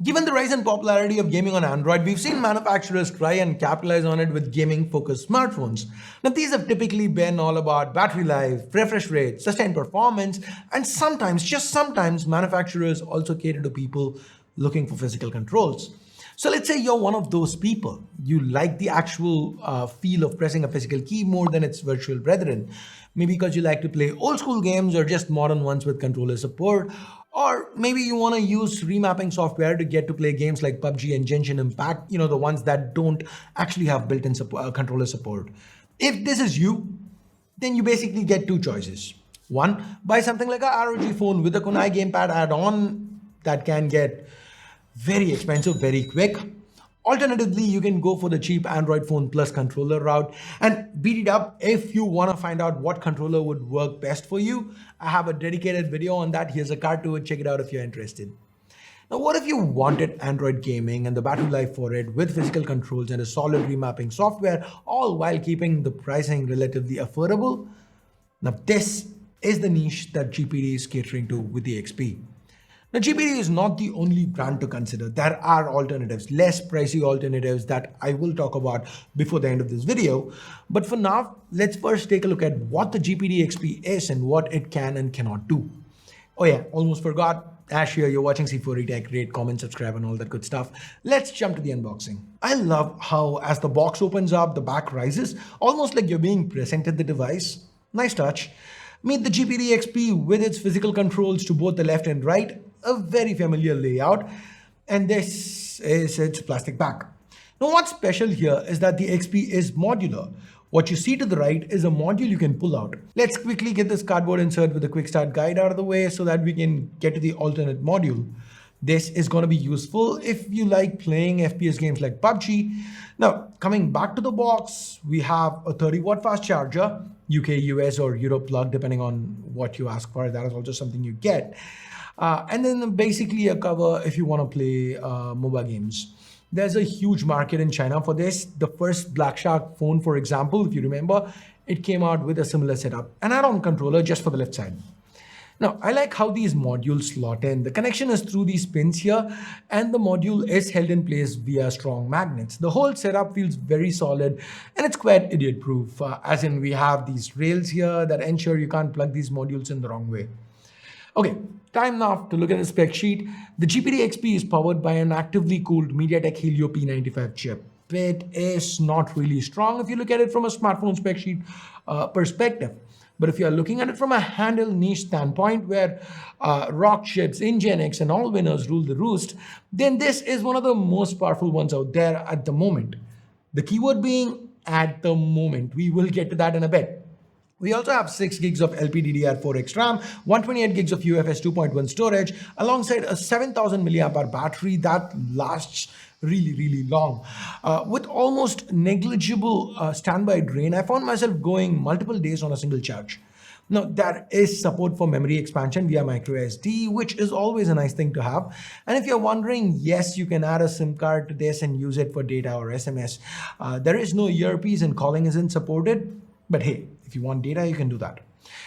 Given the rise in popularity of gaming on Android, we've seen manufacturers try and capitalize on it with gaming focused smartphones. Now, these have typically been all about battery life, refresh rate, sustained performance, and sometimes, just sometimes, manufacturers also cater to people looking for physical controls. So, let's say you're one of those people. You like the actual feel of pressing a physical key more than its virtual brethren. Maybe because you like to play old school games or just modern ones with controller support, or maybe you want to use remapping software to get to play games like PUBG and Genshin Impact, the ones that don't actually have built-in controller support. If this is you, then you basically get two choices. One, buy something like a ROG phone with a Kunai gamepad add-on that can get very expensive very quick. Alternatively, you can go for the cheap Android phone plus controller route and beat it up. If you want to find out what controller would work best for you, I have a dedicated video on that. Here's a card to it. Check it out if you're interested. Now, what if you wanted Android gaming and the battery life for it with physical controls and a solid remapping software, all while keeping the pricing relatively affordable? Now, this is the niche that GPD is catering to with the XP. Now, GPD is not the only brand to consider. There are alternatives, less pricey alternatives that I will talk about before the end of this video. But for now, let's first take a look at what the GPD XP is and what it can and cannot do. Oh yeah, almost forgot. Ash here, you're watching C4E Tech. Rate, comment, subscribe, and all that good stuff. Let's jump to the unboxing. I love how as the box opens up, the back rises, almost like you're being presented the device. Nice touch. Meet the GPD XP with its physical controls to both the left and right, a very familiar layout, and this is its plastic back. Now, what's special here is that the XP is modular. What you see to the right is a module you can pull out. Let's quickly get this cardboard insert with a quick start guide out of the way so that we can get to the alternate module. This is going to be useful if you like playing FPS games like PUBG. Now, coming back to the box, we have a 30-watt fast charger, UK, US, or Europe plug, depending on what you ask for. That is also something you get. And then basically a cover if you want to play mobile games. There's a huge market in China for this. The first Black Shark phone, for example, if you remember, it came out with a similar setup, an add-on controller just for the left side. Now, I like how these modules slot in. The connection is through these pins here, and the module is held in place via strong magnets. The whole setup feels very solid, and it's quite idiot-proof, as in we have these rails here that ensure you can't plug these modules in the wrong way. Okay, time now to look at the spec sheet. The GPD XP is powered by an actively cooled MediaTek Helio P95 chip. It is not really strong if you look at it from a smartphone spec sheet perspective. But if you're looking at it from a handheld niche standpoint where rock chips, Nginx, and all winners rule the roost, then this is one of the most powerful ones out there at the moment. The keyword being at the moment. We will get to that in a bit. We also have 6 gigs of LPDDR4X RAM, 128 gigs of UFS 2.1 storage, alongside a 7000 milliampere battery that lasts really, really long. With almost negligible standby drain, I found myself going multiple days on a single charge. Now, there is support for memory expansion via microSD, which is always a nice thing to have. And if you're wondering, yes, you can add a SIM card to this and use it for data or SMS. There is no earpiece and calling isn't supported, but hey, if you want data, you can do that.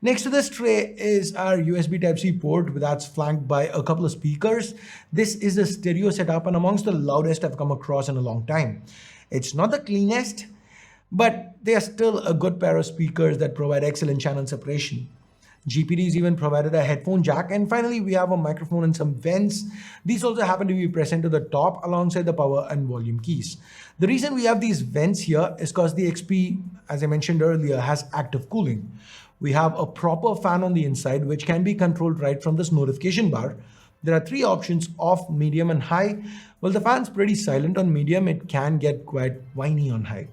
Next to this tray is our USB Type-C port that's flanked by a couple of speakers. This is a stereo setup and amongst the loudest I've come across in a long time. It's not the cleanest, but they are still a good pair of speakers that provide excellent channel separation. GPD's even provided a headphone jack, and finally we have a microphone and some vents. These also happen to be present to the top alongside the power and volume keys. The reason we have these vents here is because the XP, as I mentioned earlier, has active cooling. We have a proper fan on the inside which can be controlled right from this notification bar. There are 3 options: off, medium, and high. Well, the fan's pretty silent on medium. It can get quite whiny on high.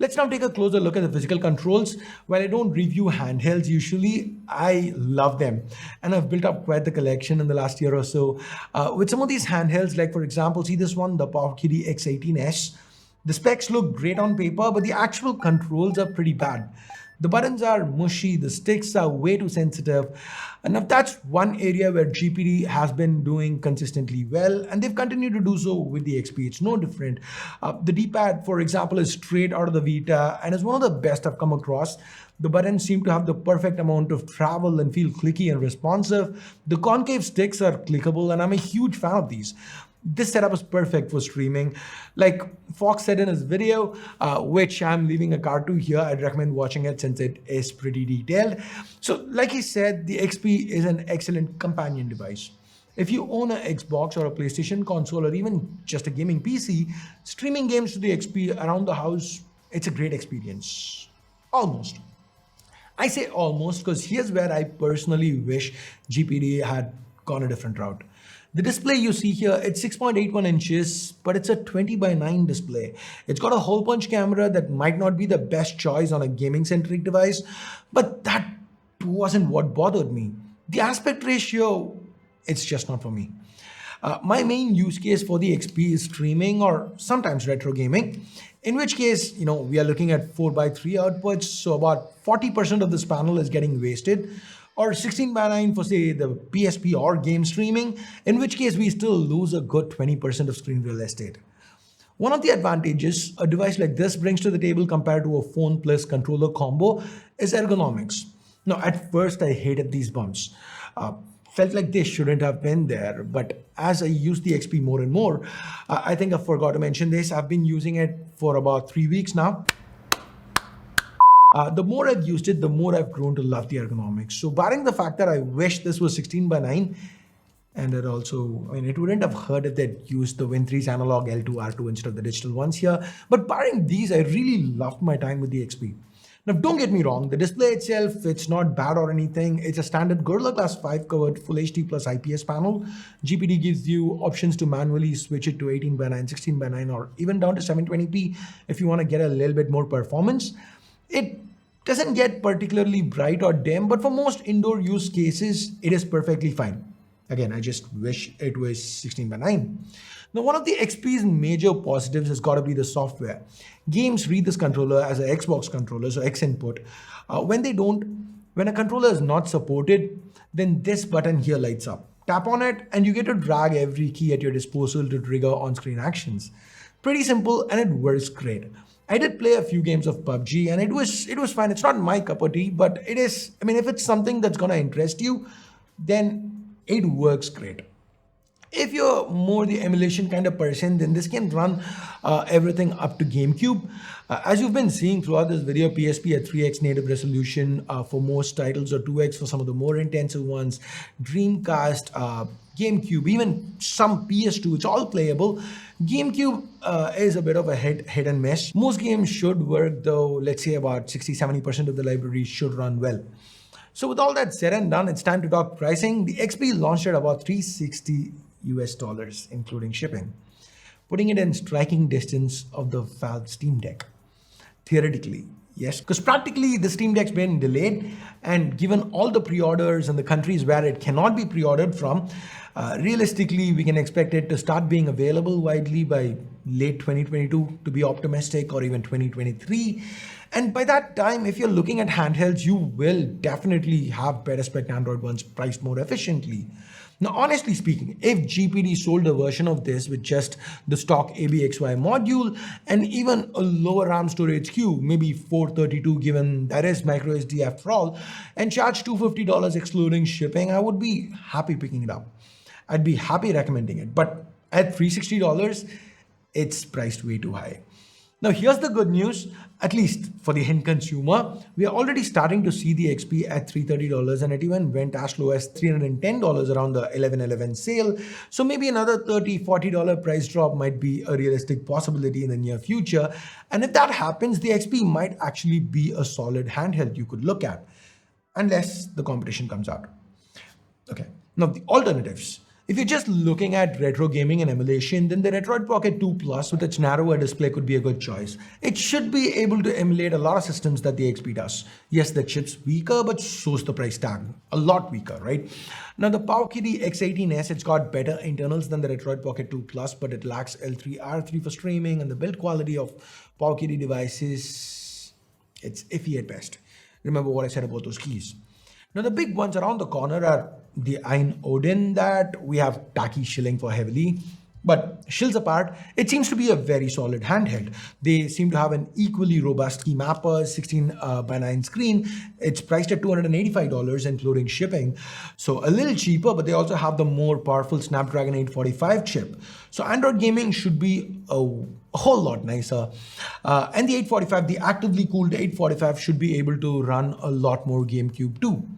Let's now take a closer look at the physical controls. While I don't review handhelds usually, I love them. And I've built up quite the collection in the last year or so. With some of these handhelds, like for example, see this one, the PowerKitty X18S. The specs look great on paper, but the actual controls are pretty bad. The buttons are mushy, the sticks are way too sensitive. And now that's one area where GPD has been doing consistently well, and they've continued to do so with the XP. It's no different. The D-pad, for example, is straight out of the Vita and is one of the best I've come across. The buttons seem to have the perfect amount of travel and feel clicky and responsive. The concave sticks are clickable, and I'm a huge fan of these. This setup is perfect for streaming. Like Fox said in his video, which I'm leaving a card to here, I'd recommend watching it since it is pretty detailed. So, like he said, the XP is an excellent companion device. If you own an Xbox or a PlayStation console or even just a gaming PC, streaming games to the XP around the house, it's a great experience. Almost. I say almost because here's where I personally wish GPD had gone a different route. The display you see here, it's 6.81 inches, but it's a 20 by 9 display. It's got a hole punch camera that might not be the best choice on a gaming centric device, but that wasn't what bothered me. The aspect ratio, it's just not for me. My main use case for the XP is streaming or sometimes retro gaming, in which case, we are looking at 4 by 3 outputs, so about 40% of this panel is getting wasted, or 16 by 9 for say the PSP or game streaming, in which case we still lose a good 20% of screen real estate. One of the advantages a device like this brings to the table compared to a phone plus controller combo is ergonomics. Now, at first, I hated these bumps. Felt like they shouldn't have been there, but as I use the XP more and more, I think I forgot to mention this. I've been using it for about 3 weeks now. The more I've used it, the more I've grown to love the ergonomics. So, barring the fact that I wish this was 16 by 9, and it also, it wouldn't have hurt if they'd used the Win3's analog L2 R2 instead of the digital ones here. But barring these, I really loved my time with the XP. Now, don't get me wrong, the display itself, it's not bad or anything. It's a standard Gorilla Glass 5 covered Full HD plus IPS panel. GPD gives you options to manually switch it to 18 by 9, 16 by 9, or even down to 720p if you want to get a little bit more performance. It doesn't get particularly bright or dim, but for most indoor use cases, it is perfectly fine. Again, I just wish it was 16 by 9. Now, one of the XP's major positives has got to be the software. Games read this controller as an Xbox controller, so X input. When they don't, when a controller is not supported, then this button here lights up. Tap on it and you get to drag every key at your disposal to trigger on-screen actions. Pretty simple and it works great. I did play a few games of PUBG and it was fine. It's not my cup of tea, but it is, if it's something that's gonna interest you, then it works great. If you're more the emulation kind of person, then this can run everything up to GameCube. As you've been seeing throughout this video, PSP at 3x native resolution for most titles or 2x for some of the more intensive ones. Dreamcast, GameCube, even some PS2, it's all playable. GameCube is a bit of a hit and miss. Most games should work though, let's say about 60-70% of the library should run well. So with all that said and done, it's time to talk pricing. The XP launched at about $360 US, including shipping, putting it in striking distance of the Valve Steam Deck. Theoretically, yes, because practically the Steam Deck's been delayed, and given all the pre-orders and the countries where it cannot be pre-ordered from, realistically we can expect it to start being available widely by late 2022 to be optimistic, or even 2023. And by that time, if you're looking at handhelds, you will definitely have better spec Android ones priced more efficiently. Now, honestly speaking, if GPD sold a version of this with just the stock ABXY module and even a lower RAM storage queue, maybe 432 given that is micro SD after all, and charge $250 excluding shipping, I would be happy picking it up. I'd be happy recommending it. But at $360, it's priced way too high. Now, here's the good news, at least for the end consumer. We are already starting to see the XP at $330, and it even went as low as $310 around the 11/11 sale. So maybe another $30-40 price drop might be a realistic possibility in the near future. And if that happens, the XP might actually be a solid handheld you could look at, unless the competition comes out. Okay, now the alternatives. If you're just looking at retro gaming and emulation, then the Retroid Pocket 2 Plus with its narrower display could be a good choice. It should be able to emulate a lot of systems that the XP does. Yes, the chip's weaker, but so's the price tag. A lot weaker, right? Now the PowerKitty X18S, it's got better internals than the Retroid Pocket 2 Plus, but it lacks L3R3 for streaming, and the build quality of PowerKitty devices, it's iffy at best. Remember what I said about those keys. Now the big ones around the corner are the Ein Odin that we have Taki shilling for heavily. But shills apart, it seems to be a very solid handheld. They seem to have an equally robust key mapper, 16 by 9 screen. It's priced at $285, including shipping. So a little cheaper, but they also have the more powerful Snapdragon 845 chip. So Android gaming should be a whole lot nicer. And the 845, the actively cooled 845, should be able to run a lot more GameCube too.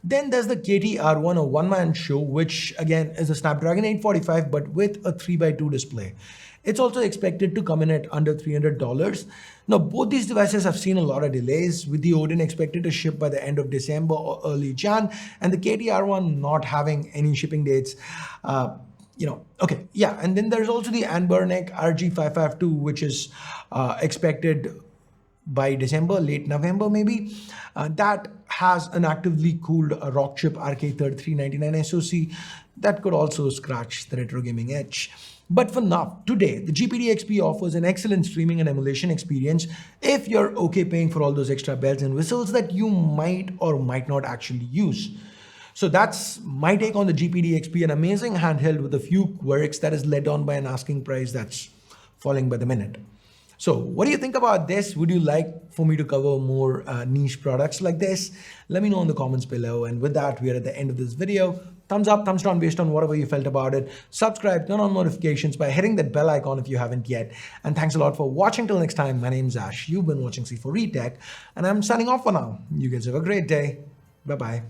Then there's the KTR1, a one-man show, which again is a Snapdragon 845 but with a 3x2 display. It's also expected to come in at under $300. Now, both these devices have seen a lot of delays, with the Odin expected to ship by the end of December or early Jan, and the KTR1 not having any shipping dates. Okay, yeah, and then there's also the Anbernic RG552, which is expected by December, late November maybe. That has an actively cooled rock chip RK3399 SoC that could also scratch the retro gaming edge. But for now, today, the GPD XP offers an excellent streaming and emulation experience if you're okay paying for all those extra bells and whistles that you might or might not actually use. So that's my take on the GPD XP, an amazing handheld with a few quirks that is led on by an asking price that's falling by the minute. So what do you think about this? Would you like for me to cover more niche products like this? Let me know in the comments below. And with that, we are at the end of this video. Thumbs up, thumbs down based on whatever you felt about it. Subscribe, turn on notifications by hitting that bell icon if you haven't yet. And thanks a lot for watching. Till next time, my name's Ash. You've been watching C4E Tech, and I'm signing off for now. You guys have a great day. Bye-bye.